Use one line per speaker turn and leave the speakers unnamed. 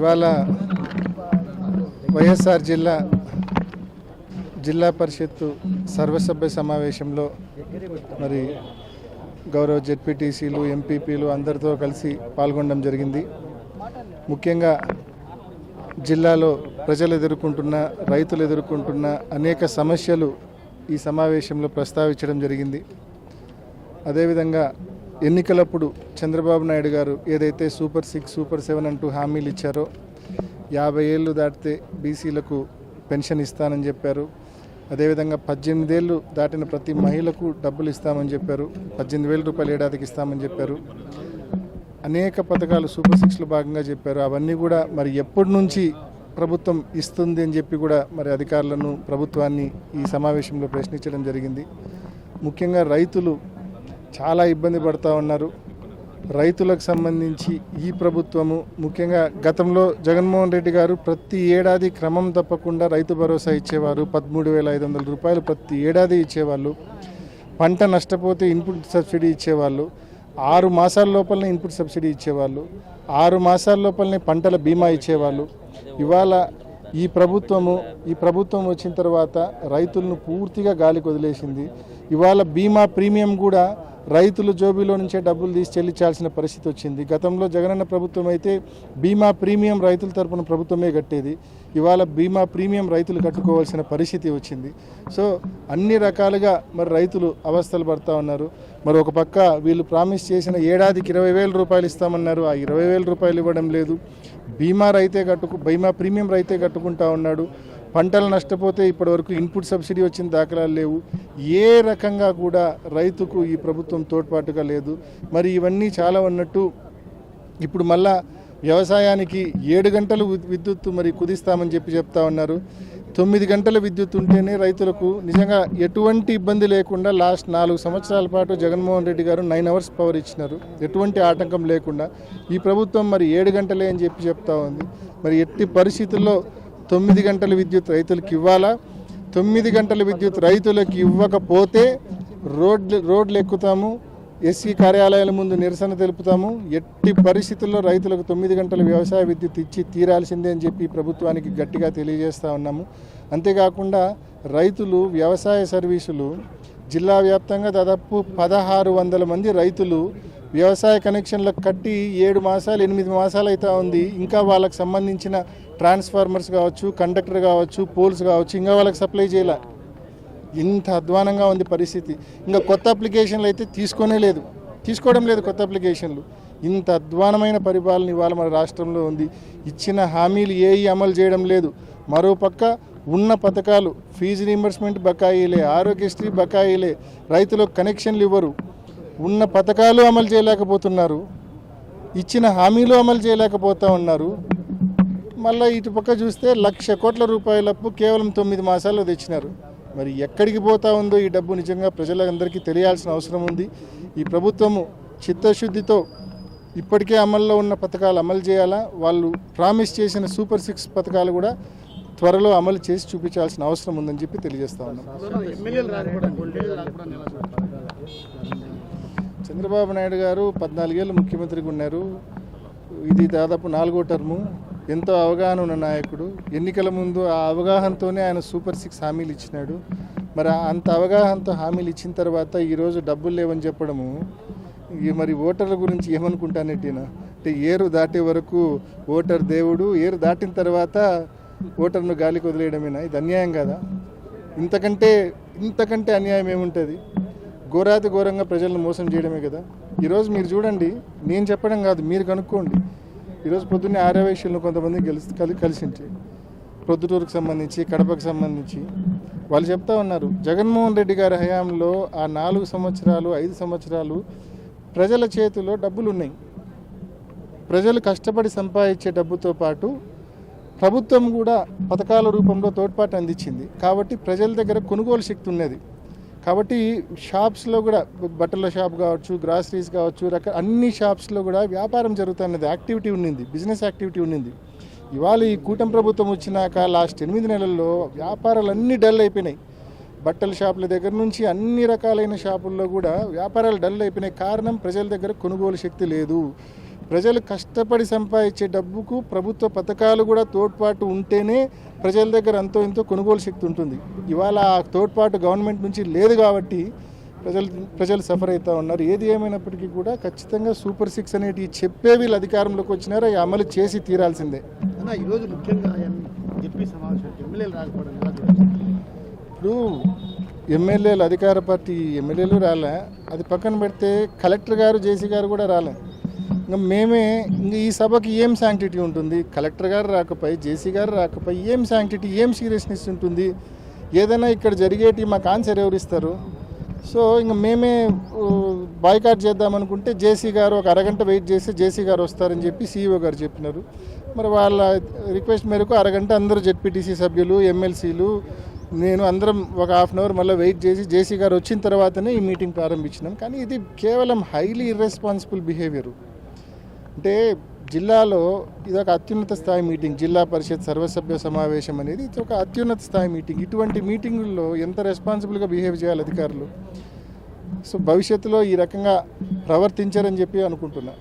ఇవాళ వైఎస్ఆర్ జిల్లా పరిషత్తు సర్వసభ్య సమావేశంలో మరి గౌరవ జెడ్పీటీసీలు ఎంపీపీలు అందరితో కలిసి పాల్గొనడం జరిగింది. ముఖ్యంగా జిల్లాలో ప్రజలు ఎదుర్కొంటున్న రైతులు ఎదుర్కొంటున్న అనేక సమస్యలు ఈ సమావేశంలో ప్రస్తావించడం జరిగింది. అదేవిధంగా ఎన్నికలప్పుడు చంద్రబాబు నాయుడు గారు ఏదైతే సూపర్ 6, సూపర్ 7 అంటూ హామీలు ఇచ్చారో 50 ఏళ్ళు దాటితే బీసీలకు పెన్షన్ ఇస్తానని చెప్పారు. అదేవిధంగా 18 ఏళ్ళు దాటిన ప్రతి మహిళకు డబ్బులు ఇస్తామని చెప్పారు. 18,000 రూపాయలు ఏడాదికి ఇస్తామని చెప్పారు. అనేక పథకాలు సూపర్ 6లో భాగంగా చెప్పారు. అవన్నీ కూడా మరి ఎప్పటి నుంచి ప్రభుత్వం ఇస్తుంది అని చెప్పి కూడా మరి అధికారులను ప్రభుత్వాన్ని ఈ సమావేశంలో ప్రశ్నించడం జరిగింది. ముఖ్యంగా రైతులు చాలా ఇబ్బంది పడుతూ ఉన్నారు. రైతులకు సంబంధించి ఈ ప్రభుత్వము ముఖ్యంగా గతంలో జగన్మోహన్ రెడ్డి గారు ప్రతి ఏడాది క్రమం తప్పకుండా రైతు భరోసా ఇచ్చేవారు. 13,500 రూపాయలు ప్రతి ఏడాది ఇచ్చేవాళ్ళు. పంట నష్టపోతే ఇన్పుట్ సబ్సిడీ ఇచ్చేవాళ్ళు. 6 మాసాల లోపలనే ఇన్పుట్ సబ్సిడీ ఇచ్చేవాళ్ళు. 6 మాసాల లోపలనే పంటల బీమా ఇచ్చేవాళ్ళు. ఇవాళ ఈ ప్రభుత్వం వచ్చిన తర్వాత రైతులను పూర్తిగా గాలికి వదిలేసింది. ఇవాళ బీమా ప్రీమియం కూడా రైతులు జోబీలో నుంచే డబ్బులు తీసి చెల్లించాల్సిన పరిస్థితి వచ్చింది. గతంలో జగనన్న ప్రభుత్వం అయితే బీమా ప్రీమియం రైతుల తరపున ప్రభుత్వమే కట్టేది. ఇవాళ బీమా ప్రీమియం రైతులు కట్టుకోవాల్సిన పరిస్థితి వచ్చింది. సో అన్ని రకాలుగా మరి రైతులు అవస్థలు పడుతూ ఉన్నారు. మరి ఒక పక్క వీళ్ళు ప్రామిస్ చేసిన ఏడాదికి 20,000 రూపాయలు ఇస్తామన్నారు. ఆ 20,000 రూపాయలు ఇవ్వడం లేదు. బీమా ప్రీమియం రైతే కట్టుకుంటా ఉన్నాడు. పంటలు నష్టపోతే ఇప్పటివరకు ఇన్పుట్ సబ్సిడీ వచ్చిన దాఖలాలు లేవు. ఏ రకంగా కూడా రైతుకు ఈ ప్రభుత్వం తోడ్పాటుగా లేదు. మరి ఇవన్నీ చాలా ఉన్నట్టు ఇప్పుడు మళ్ళా వ్యవసాయానికి 7 గంటలు విద్యుత్ మరి కుదిస్తామని చెప్తా ఉన్నారు. 9 గంటల విద్యుత్ ఉంటేనే రైతులకు నిజంగా ఎటువంటి ఇబ్బంది లేకుండా లాస్ట్ 4 సంవత్సరాల పాటు జగన్మోహన్ రెడ్డి గారు 9 అవర్స్ పవర్ ఇచ్చినారు. ఎటువంటి ఆటంకం లేకుండా. ఈ ప్రభుత్వం మరి 7 గంటలే అని చెప్తా ఉంది. మరి ఎట్టి పరిస్థితుల్లో 9 గంటల విద్యుత్ రైతులకు ఇవ్వాలా? 9 గంటల విద్యుత్ రైతులకు ఇవ్వకపోతే రోడ్లు ఎక్కుతాము, ఎస్సీ కార్యాలయాల ముందు నిరసన తెలుపుతాము. ఎట్టి పరిస్థితుల్లో రైతులకు 9 గంటల వ్యవసాయ విద్యుత్ ఇచ్చి తీరాల్సిందే అని చెప్పి ప్రభుత్వానికి గట్టిగా తెలియజేస్తూ ఉన్నాము. అంతేకాకుండా రైతులు వ్యవసాయ సర్వీసులు జిల్లా వ్యాప్తంగా దాదాపు 1,600 మంది రైతులు వ్యవసాయ కనెక్షన్లకు కట్టి 7 మాసాలు 8 మాసాలు అవుతా ఉంది. ఇంకా వాళ్ళకి సంబంధించిన ట్రాన్స్ఫార్మర్స్ కావచ్చు, కండక్టర్ కావచ్చు, పోల్స్ కావచ్చు, ఇంకా వాళ్ళకి సప్లై చేయాల. ఇంత అధ్వానంగా ఉంది పరిస్థితి. ఇంకా కొత్త అప్లికేషన్లు అయితే తీసుకోవడం లేదు కొత్త అప్లికేషన్లు. ఇంత అధ్వానమైన పరిపాలన ఇవాళ మన రాష్ట్రంలో ఉంది. ఇచ్చిన హామీలు ఏవి అమలు చేయడం లేదు. మరోపక్క ఉన్న పథకాలు ఫీజు రీయింబర్స్మెంట్ బకాయిలే, ఆరోగ్యశ్రీ బకాయిలే, రైతులకు కనెక్షన్లు ఇవ్వరు. ఉన్న పథకాలు అమలు చేయలేకపోతున్నారు, ఇచ్చిన హామీలు అమలు చేయలేకపోతూ ఉన్నారు. మళ్ళీ ఇటుపక్క చూస్తే 1,00,000 కోట్ల రూపాయల అప్పు కేవలం 9 మాసాల్లో తెచ్చినారు. మరి ఎక్కడికి పోతా ఉందో ఈ డబ్బు నిజంగా ప్రజలందరికీ తెలియాల్సిన అవసరం ఉంది. ఈ ప్రభుత్వము చిత్తశుద్ధితో ఇప్పటికే అమల్లో ఉన్న పథకాలు అమలు చేయాలా, వాళ్ళు ప్రామిస్ చేసిన సూపర్ 6 పథకాలు కూడా త్వరలో అమలు చేసి చూపించాల్సిన అవసరం ఉందని చెప్పి తెలియజేస్తా ఉన్నాం. చంద్రబాబు నాయుడు గారు 14 ఏళ్ళు ముఖ్యమంత్రిగా ఉన్నారు. ఇది దాదాపు 4వ టర్ము. ఎంతో అవగాహన ఉన్న నాయకుడు. ఎన్నికల ముందు ఆ అవగాహనతోనే ఆయన సూపర్ 6 హామీలు ఇచ్చినాడు. మరి అంత అవగాహనతో హామీలు ఇచ్చిన తర్వాత ఈరోజు డబ్బులు లేవని చెప్పడము మరి ఓటర్ల గురించి ఏమనుకుంటానట్టినా అంటే ఏరు దాటే వరకు ఓటర్ దేవుడు, ఏరు దాటిన తర్వాత ఓటర్ను గాలికి వదిలేయడమేనా? ఇది అన్యాయం కదా? ఇంతకంటే అన్యాయం ఏముంటుంది? ఘోరాతి ఘోరంగా ప్రజలను మోసం చేయడమే కదా. ఈరోజు మీరు చూడండి, నేను చెప్పడం కాదు, మీరు కనుక్కోండి. ఈరోజు పొద్దున్నే ఆర్యవైశ్యులను కొంతమంది కలిసించి ప్రొద్దుటూరుకు సంబంధించి, కడపకు సంబంధించి వాళ్ళు చెప్తా ఉన్నారు, జగన్మోహన్ రెడ్డి గారి హయాంలో ఆ 4 సంవత్సరాలు 5 సంవత్సరాలు ప్రజల చేతిలో డబ్బులు ఉన్నాయి. ప్రజలు కష్టపడి సంపాదించే డబ్బుతో పాటు ప్రభుత్వం కూడా పథకాల రూపంలో తోడ్పాటు అందించింది. కాబట్టి ప్రజల దగ్గర కొనుగోలు శక్తి ఉన్నది. కాబట్టి షాప్స్లో కూడా బట్టల షాప్ కావచ్చు, గ్రాసరీస్ కావచ్చు, అన్ని షాప్స్లో కూడా వ్యాపారం జరుగుతున్నది, యాక్టివిటీ ఉన్నింది, బిజినెస్ యాక్టివిటీ ఉన్నింది. ఇవాళ ఈ కూటమి ప్రభుత్వం వచ్చినాక లాస్ట్ 8 నెలల్లో వ్యాపారాలు అన్నీ డల్ అయిపోయినాయి. బట్టల షాపుల దగ్గర నుంచి అన్ని రకాలైన షాపుల్లో కూడా వ్యాపారాలు డల్ అయిపోయినాయి. కారణం ప్రజల దగ్గర కొనుగోలు శక్తి లేదు. ప్రజలు కష్టపడి సంపాదించే డబ్బుకు ప్రభుత్వ పథకాలు కూడా తోడ్పాటు ఉంటేనే ప్రజల దగ్గర అంతో ఇంతో కొనుగోలు శక్తి ఉంటుంది. ఇవాళ ఆ తోడ్పాటు గవర్నమెంట్ నుంచి లేదు కాబట్టి ప్రజలు సఫర్ అవుతూ ఉన్నారు. ఏది ఏమైనప్పటికీ కూడా ఖచ్చితంగా సూపర్ 6 అనేటివి చెప్పే వీళ్ళు అధికారంలోకి వచ్చినారో అవి అమలు చేసి తీరాల్సిందే.
ఈరోజు ముఖ్యంగా జెడ్పీ సమావేశం ఎమ్మెల్యేలు రాకపోవడం
ఇప్పుడు ఎమ్మెల్యేలు అధికార పార్టీ ఎమ్మెల్యేలు రాలే, అది పక్కన పెడితే కలెక్టర్ గారు జేసీ గారు కూడా రాలే. ఇంకా మేమే ఈ సభకి ఏం శాంక్టిటీ ఉంటుంది? కలెక్టర్ గారు రాకపోయి జేసీ గారు రాకపోయి ఏం శాంక్టిటీ, ఏం సీరియస్నెస్ ఉంటుంది? ఏదైనా ఇక్కడ జరిగేటి మాకు ఆన్సర్ ఎవరిస్తారు? సో ఇంకా మేమే బాయ్కాట్ చేద్దామనుకుంటే జేసీ గారు ఒక అరగంట వెయిట్ చేసి జేసీ గారు వస్తారని చెప్పి సీఈఓ గారు చెప్పినారు. మరి వాళ్ళ రిక్వెస్ట్ మేరకు అరగంట అందరూ జెడ్పీటీసీ సభ్యులు, ఎమ్మెల్సీలు, నేను అందరం ఒక హాఫ్ అన్ అవర్ మళ్ళీ వెయిట్ చేసి జేసీ గారు వచ్చిన తర్వాతనే ఈ మీటింగ్ ప్రారంభించినాం. కానీ ఇది కేవలం హైలీ ఇర్రెస్పాన్సిబుల్ బిహేవియరు. అంటే జిల్లాలో ఇది ఒక అత్యున్నత స్థాయి మీటింగ్, జిల్లా పరిషత్ సర్వసభ్య సమావేశం అనేది ఇది ఒక అత్యున్నత స్థాయి మీటింగ్. ఇటువంటి మీటింగుల్లో ఎంత రెస్పాన్సిబుల్గా బిహేవ్ చేయాలి అధికారులు? సో భవిష్యత్తులో ఈ రకంగా ప్రవర్తించారని చెప్పి అనుకుంటున్నా.